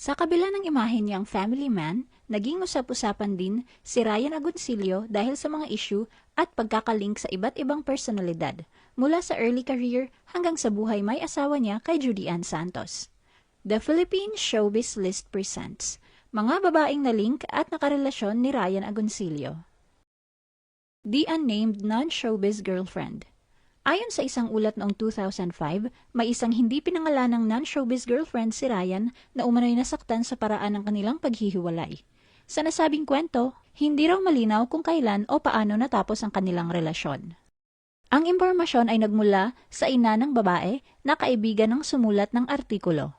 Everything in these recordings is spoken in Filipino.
Sa kabila ng imahe niyang family man, naging usap-usapan din si Ryan Agoncillo dahil sa mga issue at pagkakalink sa iba't ibang personalidad, mula sa early career hanggang sa buhay may asawa niya kay Judy Ann Santos. The Philippine Showbiz List presents mga babaeng nalink at nakarelasyon ni Ryan Agoncillo. The Unnamed Non-Showbiz Girlfriend. Ayon sa isang ulat noong 2005, may isang hindi pinangalanang non-showbiz girlfriend si Ryan na umano'y nasaktan sa paraan ng kanilang paghihiwalay. Sa nasabing kwento, hindi raw malinaw kung kailan o paano natapos ang kanilang relasyon. Ang impormasyon ay nagmula sa ina ng babae na kaibigan ng sumulat ng artikulo.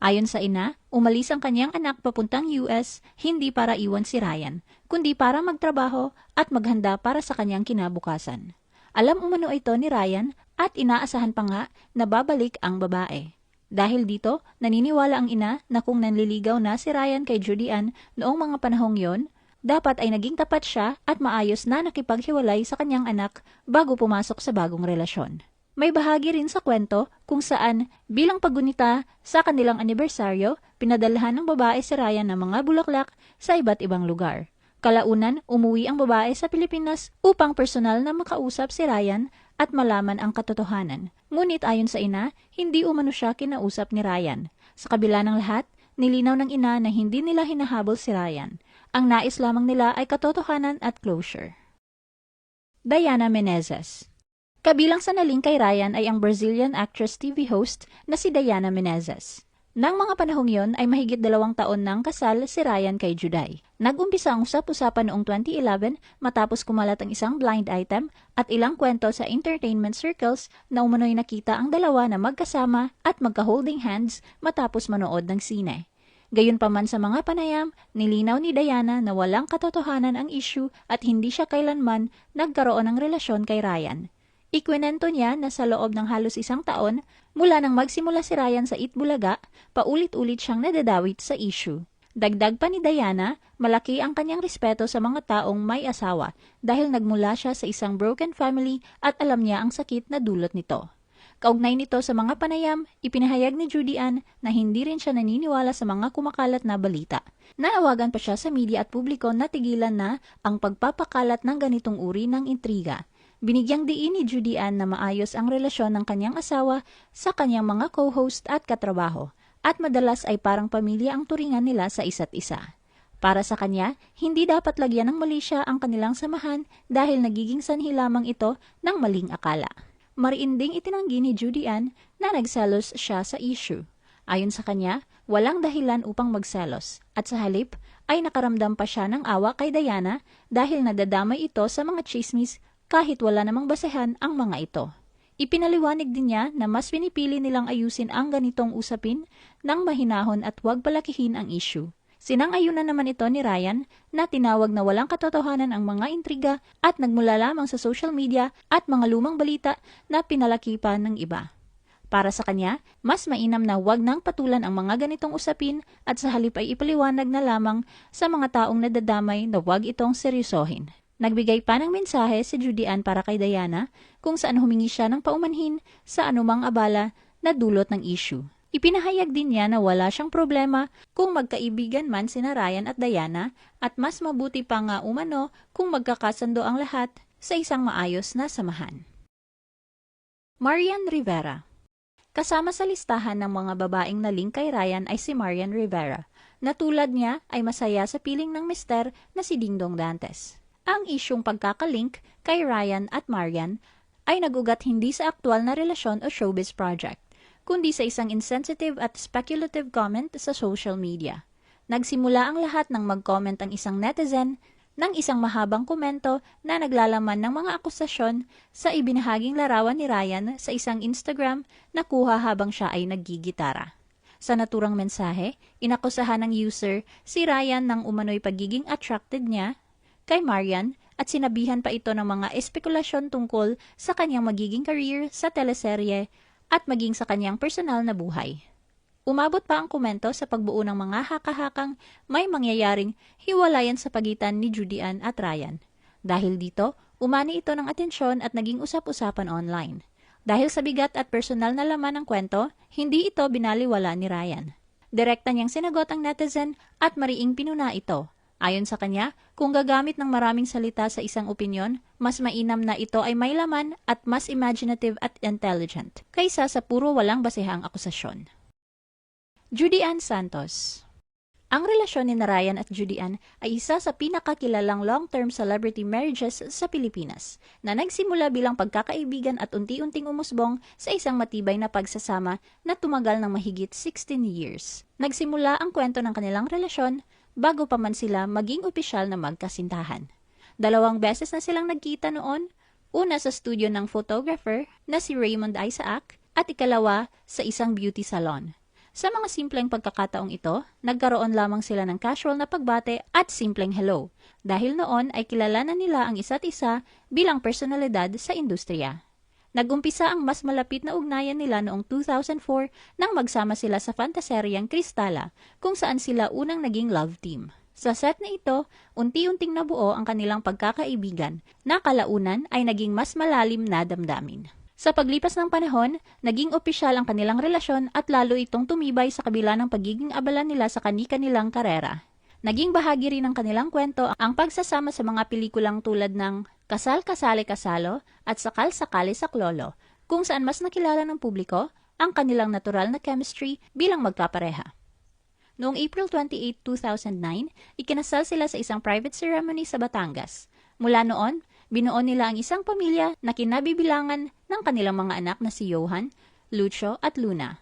Ayon sa ina, umalis ang kanyang anak papuntang US hindi para iwan si Ryan, kundi para magtrabaho at maghanda para sa kanyang kinabukasan. Alam umano ito ni Ryan at inaasahan pa nga na babalik ang babae. Dahil dito, naniniwala ang ina na kung nanliligaw na si Ryan kay Judy Ann noong mga panahong yon, dapat ay naging tapat siya at maayos na nakipaghiwalay sa kanyang anak bago pumasok sa bagong relasyon. May bahagi rin sa kwento kung saan bilang paggunita sa kanilang anibersaryo, pinadalhan ng babae si Ryan ng mga bulaklak sa iba't ibang lugar. Kalaunan, umuwi ang babae sa Pilipinas upang personal na makausap si Ryan at malaman ang katotohanan. Ngunit ayon sa ina, hindi umano siya kinausap ni Ryan. Sa kabila ng lahat, nilinaw ng ina na hindi nila hinahabol si Ryan. Ang nais lamang nila ay katotohanan at closure. Diana Menezes. Kabilang sa naling kay Ryan ay ang Brazilian actress TV host na si Diana Menezes. Nang mga panahong yon ay mahigit 2 taon nang kasal si Ryan kay Juday. Nag-umpisa ang usap-usapan noong 2011 matapos kumalat ang isang blind item at ilang kwento sa entertainment circles na umano'y nakita ang dalawa na magkasama at magka-holding hands matapos manood ng sine. Gayunpaman sa mga panayam, nilinaw ni Diana na walang katotohanan ang issue at hindi siya kailanman nagkaroon ng relasyon kay Ryan. Ikwinento niya na sa loob ng halos 1 taon, mula nang magsimula si Ryan sa Itbulaga, paulit-ulit siyang nadadawit sa issue. Dagdag pa ni Diana, malaki ang kanyang respeto sa mga taong may asawa dahil nagmula siya sa isang broken family at alam niya ang sakit na dulot nito. Kaugnay nito sa mga panayam, ipinahayag ni Judy Ann na hindi rin siya naniniwala sa mga kumakalat na balita. Naawagan pa siya sa media at publiko na tigilan na ang pagpapakalat ng ganitong uri ng intriga. Binigyang diin ni Judy Ann na maayos ang relasyon ng kanyang asawa sa kanyang mga co-host at katrabaho, at madalas ay parang pamilya ang turingan nila sa isa't isa. Para sa kanya, hindi dapat lagyan ng mali siya ang kanilang samahan dahil nagiging sanhi lamang ito ng maling akala. Mariinding itinanggi ni Judy Ann na nagselos siya sa issue. Ayon sa kanya, walang dahilan upang magselos, at sa halip ay nakaramdam pa siya ng awa kay Diana dahil nadadamay ito sa mga chismis kahit wala namang basehan ang mga ito. Ipinaliwanag din niya na mas pinipili nilang ayusin ang ganitong usapin ng mahinahon at huwag palakihin ang issue. Sinang-ayunan naman ito ni Ryan na tinawag na walang katotohanan ang mga intriga at nagmula lamang sa social media at mga lumang balita na pinalaki pa ng iba. Para sa kanya, mas mainam na huwag nang patulan ang mga ganitong usapin at sa halip ay ipaliwanag na lamang sa mga taong nadadamay na huwag itong seryosohin. Nagbigay pa ng mensahe si Judy Ann para kay Diana kung saan humingi siya ng paumanhin sa anumang abala na dulot ng issue. Ipinahayag din niya na wala siyang problema kung magkaibigan man sina Ryan at Diana at mas mabuti pa nga umano kung magkakasando ang lahat sa isang maayos na samahan. Marian Rivera. Kasama sa listahan ng mga babaeng naling kay Ryan ay si Marian Rivera, na tulad niya ay masaya sa piling ng mister na si Dingdong Dantes. Ang isyong pagkakalink kay Ryan at Marian ay nagugat hindi sa aktwal na relasyon o showbiz project, kundi sa isang insensitive at speculative comment sa social media. Nagsimula ang lahat nang mag-comment ang isang netizen ng isang mahabang komento na naglalaman ng mga akusasyon sa ibinahaging larawan ni Ryan sa isang Instagram na kuha habang siya ay naggigitara. Sa naturang mensahe, inakusahan ng user si Ryan ng umano'y pagiging attracted niya kay Marian at sinabihan pa ito ng mga espekulasyon tungkol sa kanyang magiging career sa teleserye at maging sa kanyang personal na buhay. Umabot pa ang komento sa pagbuo ng mga haka-hakang may mangyayaring hiwalayan sa pagitan ni Judy Ann at Ryan. Dahil dito, umani ito ng atensyon at naging usap-usapan online. Dahil sa bigat at personal na laman ng kwento, hindi ito binaliwala ni Ryan. Direkta niyang sinagot ang netizen at mariing pinuna ito. Ayon sa kanya, kung gagamit ng maraming salita sa isang opinyon, mas mainam na ito ay may laman at mas imaginative at intelligent, kaysa sa puro walang basehang akusasyon. Judy Ann Santos. Ang relasyon ni Ryan at Judy Ann ay isa sa pinakakilalang long-term celebrity marriages sa Pilipinas, na nagsimula bilang pagkakaibigan at unti-unting umusbong sa isang matibay na pagsasama na tumagal ng mahigit 16 years. Nagsimula ang kwento ng kanilang relasyon bago pa man sila maging opisyal na magkasintahan. 2 beses na silang nagkita noon, una sa studio ng photographer na si Raymond Isaac at ikalawa sa isang beauty salon. Sa mga simpleng pagkakataong ito, nagkaroon lamang sila ng casual na pagbate at simpleng hello, dahil noon ay kilala na nila ang isa't isa bilang personalidad sa industriya. Nagumpisa ang mas malapit na ugnayan nila noong 2004 nang magsama sila sa fantaseryang Kristala, kung saan sila unang naging love team. Sa set na ito, unti-unting nabuo ang kanilang pagkakaibigan na kalaunan ay naging mas malalim na damdamin. Sa paglipas ng panahon, naging opisyal ang kanilang relasyon at lalo itong tumibay sa kabila ng pagiging abala nila sa kani-kanilang karera. Naging bahagi rin ng kanilang kwento ang pagsasama sa mga pelikulang tulad ng Kasal Kasali Kasalo at Sakal Sakali Saklolo, kung saan mas nakilala ng publiko ang kanilang natural na chemistry bilang magkapareha. Noong April 28, 2009, ikinasal sila sa isang private ceremony sa Batangas. Mula noon, binuo nila ang isang pamilya na kinabibilangan ng kanilang mga anak na si Johan, Lucio at Luna.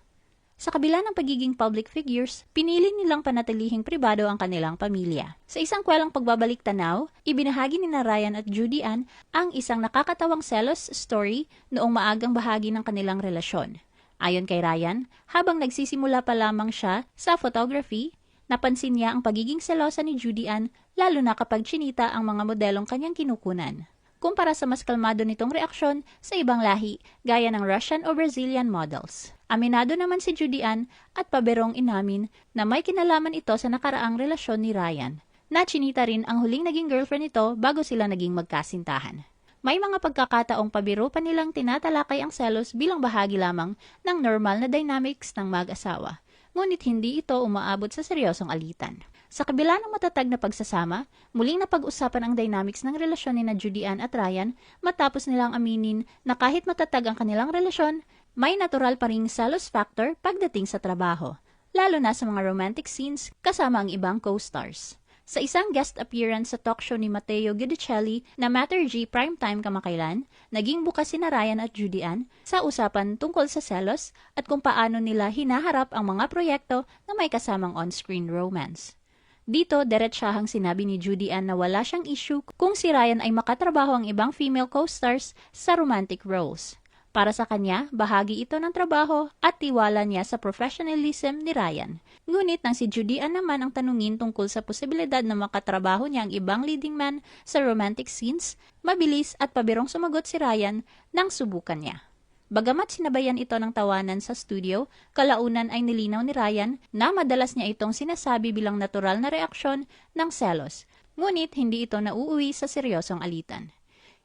Sa kabila ng pagiging public figures, pinili nilang panatilihing pribado ang kanilang pamilya. Sa isang kwelang pagbabalik tanaw, ibinahagi ni Ryan at Judy Ann ang isang nakakatawang selos story noong maagang bahagi ng kanilang relasyon. Ayon kay Ryan, habang nagsisimula pa lamang siya sa photography, napansin niya ang pagiging selosa ni Judy Ann lalo na kapag chinita ang mga modelong kanyang kinukunan, kumpara sa mas kalmado nitong reaksyon sa ibang lahi gaya ng Russian o Brazilian models. Aminado naman si Judy Ann at paberong inamin na may kinalaman ito sa nakaraang relasyon ni Ryan, na chinita rin ang huling naging girlfriend nito bago sila naging magkasintahan. May mga pagkakataong pabiro pa nilang tinatalakay ang selos bilang bahagi lamang ng normal na dynamics ng mag-asawa, ngunit hindi ito umaabot sa seryosong alitan. Sa kabila ng matatag na pagsasama, muling napag-usapan ang dynamics ng relasyon ni Judy Ann at Ryan matapos nilang aminin na kahit matatag ang kanilang relasyon, may natural pa ring selos factor pagdating sa trabaho, lalo na sa mga romantic scenes kasama ang ibang co-stars. Sa isang guest appearance sa talk show ni Matteo Guidicelli na Matter G Primetime kamakailan, naging bukas sina Ryan at Judy Ann sa usapan tungkol sa selos at kung paano nila hinaharap ang mga proyekto na may kasamang on-screen romance. Dito, diretsahang sinabi ni Judy Ann na wala siyang issue kung si Ryan ay makatrabaho ang ibang female co-stars sa romantic roles. Para sa kanya, bahagi ito ng trabaho at tiwala niya sa professionalism ni Ryan. Ngunit nang si Judy Ann naman ang tanungin tungkol sa posibilidad na makatrabaho niya ang ibang leading man sa romantic scenes, mabilis at pabirong sumagot si Ryan nang subukan niya. Bagamat sinabayan ito ng tawanan sa studio, kalaunan ay nilinaw ni Ryan na madalas niya itong sinasabi bilang natural na reaksyon ng selos, ngunit hindi ito nauuwi sa seryosong alitan.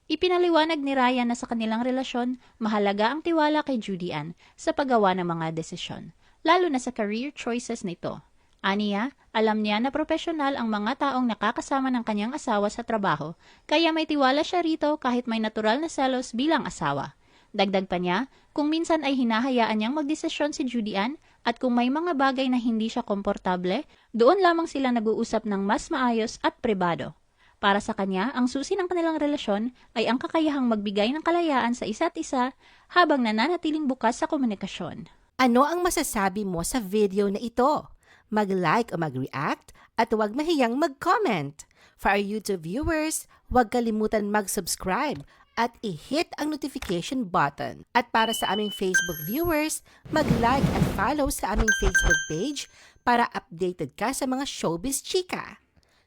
Ipinaliwanag ni Ryan na sa kanilang relasyon, mahalaga ang tiwala kay Judy Ann sa paggawa ng mga desisyon, lalo na sa career choices nito. Aniya, alam niya na profesional ang mga taong nakakasama ng kanyang asawa sa trabaho, kaya may tiwala siya rito kahit may natural na selos bilang asawa. Dagdag pa niya, kung minsan ay hinahayaan niyang magdesisyon si Judy Ann at kung may mga bagay na hindi siya komportable, doon lamang sila nag-uusap ng mas maayos at pribado. Para sa kanya, ang susi ng kanilang relasyon ay ang kakayahang magbigay ng kalayaan sa isa't isa habang nananatiling bukas sa komunikasyon. Ano ang masasabi mo sa video na ito? Mag-like o mag-react at huwag mahiyang mag-comment. For our YouTube viewers, huwag kalimutan mag-subscribe at i-hit ang notification button. At para sa aming Facebook viewers, mag-like at follow sa aming Facebook page para updated ka sa mga showbiz chika.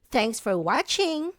Thanks for watching!